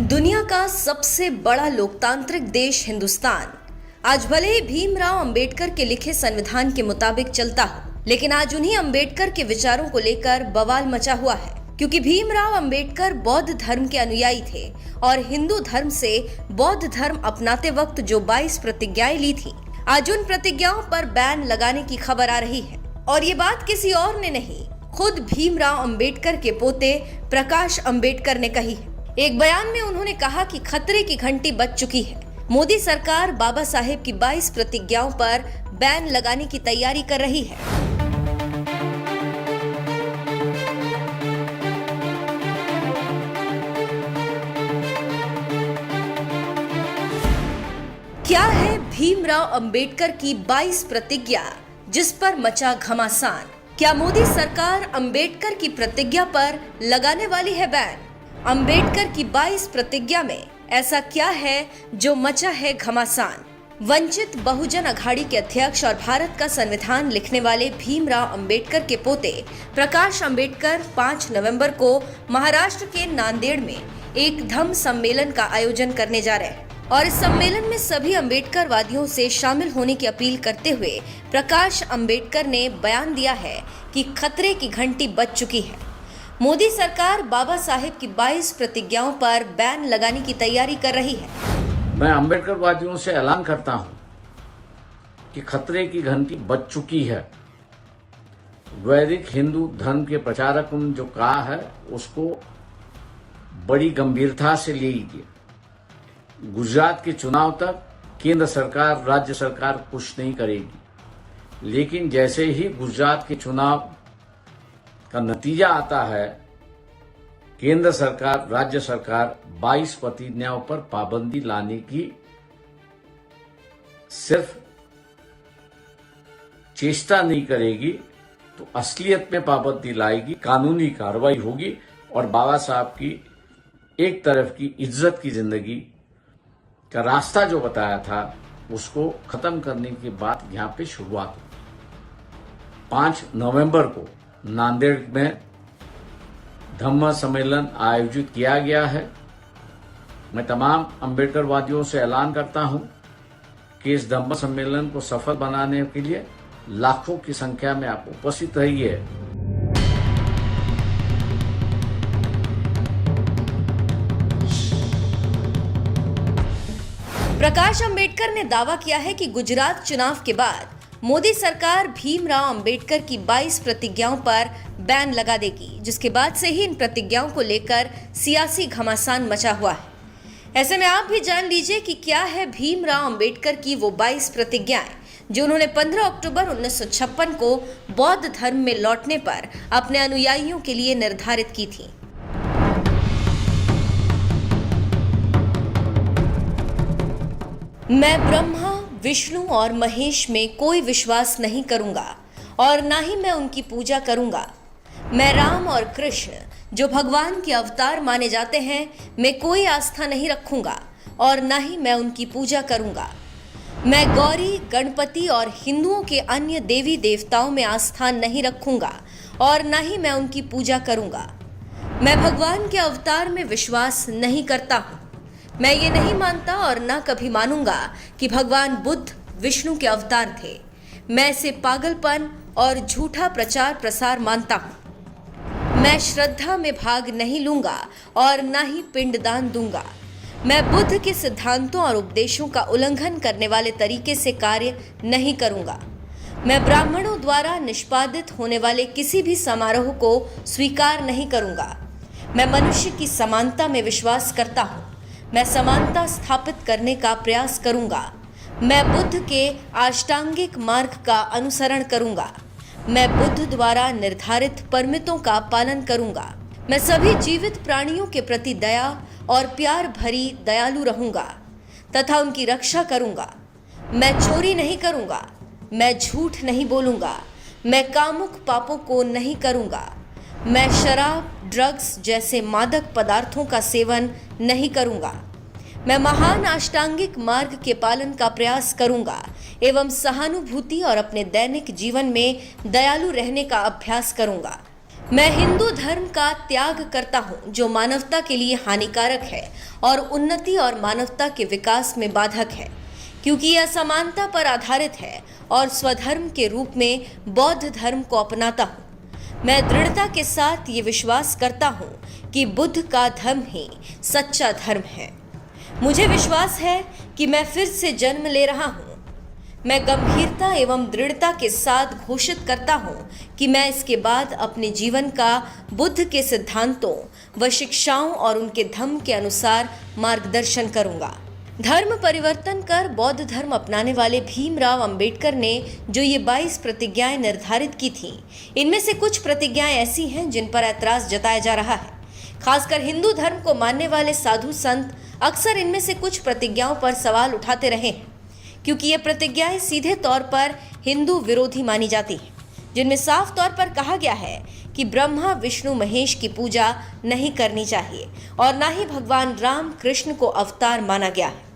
दुनिया का सबसे बड़ा लोकतांत्रिक देश हिंदुस्तान आज भले ही भीमराव अंबेडकर के लिखे संविधान के मुताबिक चलता हो, लेकिन आज उन्हीं अंबेडकर के विचारों को लेकर बवाल मचा हुआ है। क्योंकि भीमराव अंबेडकर बौद्ध धर्म के अनुयायी थे और हिंदू धर्म से बौद्ध धर्म अपनाते वक्त जो 22 प्रतिज्ञाएं ली थी, आज उन प्रतिज्ञाओं पर बैन लगाने की खबर आ रही है। और ये बात किसी और ने नहीं, खुद भीमराव अंबेडकर के पोते प्रकाश अंबेडकर ने कही है। एक बयान में उन्होंने कहा कि खतरे की घंटी बज चुकी है। मोदी सरकार बाबा साहेब की 22 प्रतिज्ञाओं पर बैन लगाने की तैयारी कर रही है। क्या है भीमराव अंबेडकर की 22 प्रतिज्ञा जिस पर मचा घमासान? क्या मोदी सरकार अंबेडकर की प्रतिज्ञा पर लगाने वाली है बैन? अंबेडकर की 22 प्रतिज्ञा में ऐसा क्या है जो मचा है घमासान? वंचित बहुजन अघाड़ी के अध्यक्ष और भारत का संविधान लिखने वाले भीमराव अंबेडकर के पोते प्रकाश अंबेडकर 5 नवंबर को महाराष्ट्र के नांदेड़ में एक धम्म सम्मेलन का आयोजन करने जा रहे हैं और इस सम्मेलन में सभी अंबेडकरवादियों से शामिल होने की अपील करते हुए प्रकाश अंबेडकर ने बयान दिया है कि खतरे की घंटी बज चुकी है। मोदी सरकार बाबा साहेब की 22 प्रतिज्ञाओं पर बैन लगाने की तैयारी कर रही है। मैं अंबेडकरवादियों से ऐलान करता हूं कि खतरे की घंटी बज चुकी है। वैदिक हिंदू धर्म के प्रचारकों ने जो कहा है उसको बड़ी गंभीरता से ले लीजिए। गुजरात के चुनाव तक केंद्र सरकार, राज्य सरकार कुछ नहीं करेगी, लेकिन जैसे ही गुजरात के चुनाव का नतीजा आता है, केंद्र सरकार, राज्य सरकार 22 प्रतिज्ञाओं पर पाबंदी लाने की सिर्फ चेष्टा नहीं करेगी तो असलियत में पाबंदी लाएगी, कानूनी कार्रवाई होगी और बाबा साहब की एक तरफ की इज्जत की जिंदगी का रास्ता जो बताया था उसको खत्म करने की बात यहां पे शुरुआत हुई। 5 नवंबर को नांदेड़ में धम्म सम्मेलन आयोजित किया गया है। मैं तमाम अंबेडकरवादियों से ऐलान करता हूं कि इस धम्म सम्मेलन को सफल बनाने के लिए लाखों की संख्या में आप उपस्थित रहिए। प्रकाश अंबेडकर ने दावा किया है कि गुजरात चुनाव के बाद मोदी सरकार भीमराव अंबेडकर की 22 प्रतिज्ञाओं पर बैन लगा देगी, जिसके बाद से ही इन प्रतिज्ञाओं को लेकर सियासी घमासान मचा हुआ है। ऐसे में आप भी जान लीजिए कि क्या है भीमराव अंबेडकर की वो 22 प्रतिज्ञाएं जो उन्होंने 15 अक्टूबर 1956 को बौद्ध धर्म में लौटने पर अपने अनुयायियों के लिए निर्धारित की थी। मैं ब्रह्मा, विष्णु और महेश में कोई विश्वास नहीं करूंगा और ना ही मैं उनकी पूजा करूंगा। मैं राम और कृष्ण जो भगवान के अवतार माने जाते हैं में कोई आस्था नहीं रखूंगा और ना ही मैं उनकी पूजा करूंगा। मैं गौरी, गणपति और हिंदुओं के अन्य देवी देवताओं में आस्था नहीं रखूंगा और ना ही मैं उनकी पूजा करूंगा। मैं भगवान के अवतार में विश्वास नहीं करता हूँ। मैं ये नहीं मानता और ना कभी मानूंगा कि भगवान बुद्ध विष्णु के अवतार थे। मैं इसे पागलपन और झूठा प्रचार प्रसार मानता हूँ। मैं श्रद्धा में भाग नहीं लूंगा और ना ही पिंडदान दूंगा। मैं बुद्ध के सिद्धांतों और उपदेशों का उल्लंघन करने वाले तरीके से कार्य नहीं करूंगा। मैं ब्राह्मणों द्वारा निष्पादित होने वाले किसी भी समारोह को स्वीकार नहीं करूंगा। मैं मनुष्य की समानता में विश्वास करता हूँ। मैं समानता स्थापित करने का प्रयास करूंगा। मैं बुद्ध के अष्टांगिक मार्ग का अनुसरण करूंगा। मैं बुद्ध द्वारा निर्धारित परमितों का पालन करूंगा। मैं सभी जीवित प्राणियों के प्रति दया और प्यार भरी दयालु रहूंगा तथा उनकी रक्षा करूंगा। मैं चोरी नहीं करूंगा। मैं झूठ नहीं बोलूंगा। मैं कामुक पापों को नहीं करूंगा। मैं शराब, ड्रग्स जैसे मादक पदार्थों का सेवन नहीं करूंगा। मैं महान अष्टांगिक मार्ग के पालन का प्रयास करूंगा एवं सहानुभूति और अपने दैनिक जीवन में दयालु रहने का अभ्यास करूंगा। मैं हिंदू धर्म का त्याग करता हूं जो मानवता के लिए हानिकारक है और उन्नति और मानवता के विकास में बाधक है, क्योंकि यह समानता पर आधारित है और स्वधर्म के रूप में बौद्ध धर्म को अपनाता हूं। मैं दृढ़ता के साथ ये विश्वास करता हूं कि बुद्ध का धर्म ही सच्चा धर्म है। मुझे विश्वास है कि मैं फिर से जन्म ले रहा हूं। मैं गंभीरता एवं दृढ़ता के साथ घोषित करता हूं कि मैं इसके बाद अपने जीवन का बुद्ध के सिद्धांतों व शिक्षाओं और उनके धम्म के अनुसार मार्गदर्शन करूंगा। धर्म परिवर्तन कर बौद्ध धर्म अपनाने वाले भीमराव अंबेडकर ने जो ये 22 प्रतिज्ञाएं निर्धारित की थीं, इनमें से कुछ प्रतिज्ञाएं ऐसी हैं जिन पर ऐतराज जताया जा रहा है। खासकर हिंदू धर्म को मानने वाले साधु संत अक्सर इनमें से कुछ प्रतिज्ञाओं पर सवाल उठाते रहे हैं, क्योंकि ये प्रतिज्ञाएं सीधे तौर पर हिंदू विरोधी मानी जाती हैं, जिनमें साफ तौर पर कहा गया है कि ब्रह्मा विष्णु महेश की पूजा नहीं करनी चाहिए और ना ही भगवान राम कृष्ण को अवतार माना गया है।